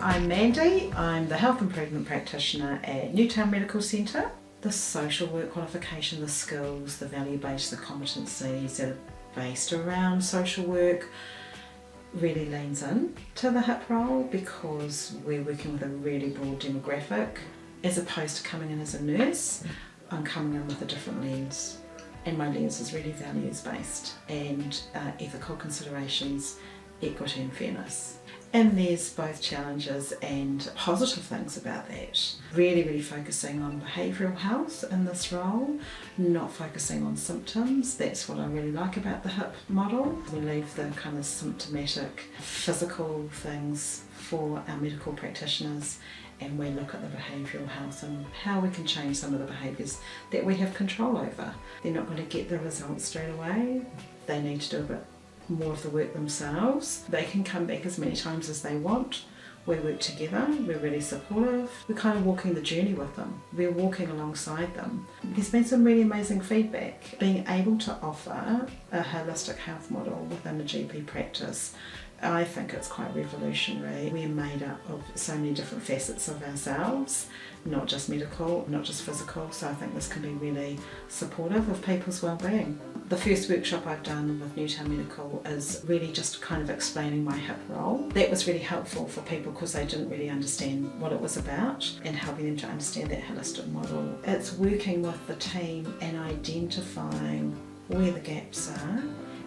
I'm Mandy. I'm the Health Improvement Practitioner at Newtown Medical Centre. The social work qualification, the skills, the value-based, the competencies that are based around social work really leans in to the HIP role because we're working with a really broad demographic. As opposed to coming in as a nurse, I'm coming in with a different lens. And my lens is really values-based and ethical considerations, equity and fairness. And there's both challenges and positive things about that. Really focusing on behavioural health in this role, not focusing on symptoms. That's what I really like about the HIP model. We leave the kind of symptomatic physical things for our medical practitioners, and we look at the behavioural health and how we can change some of the behaviours that we have control over. They're not going to get the results straight away. They need to do a bit more of the work themselves. They can come back as many times as they want. We work together, we're really supportive. We're kind of walking the journey with them. We're walking alongside them. There's been some really amazing feedback. Being able to offer a holistic health model within a GP practice, I think it's quite revolutionary. We're made up of so many different facets of ourselves, not just medical, not just physical, so I think this can be really supportive of people's well-being. The first workshop I've done with Newtown Medical is really just kind of explaining my HIP role. That was really helpful for people because they didn't really understand what it was about and helping them to understand that holistic model. It's working with the team and identifying where the gaps are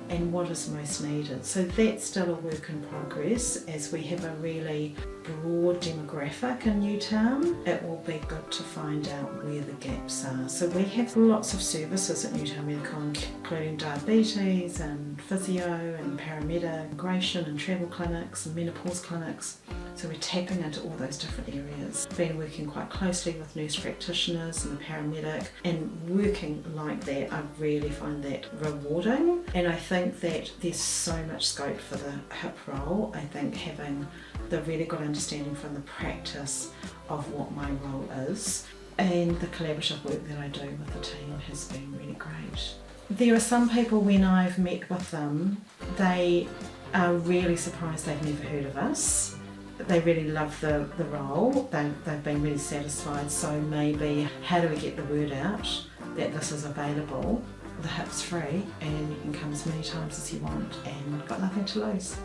and what is most needed. So that's still a work in progress as we have a really broad demographic in Newtown. It will be good to find out where the gaps are. So we have lots of services at Newtown Medical, including diabetes and physio and paramedic, immigration and travel clinics and menopause clinics. So we're tapping into all those different areas. Been working quite closely with nurse practitioners and the paramedic, and working like that, I really find that rewarding. And I think that there's so much scope for the HIP role. I think having the really good understanding from the practice of what my role is and the collaborative work that I do with the team has been really great. There are some people, when I've met with them, they are really surprised they've never heard of us. They really love the role, they've been really satisfied, so maybe how do we get the word out that this is available? The HIP's free and you can come as many times as you want and got nothing to lose.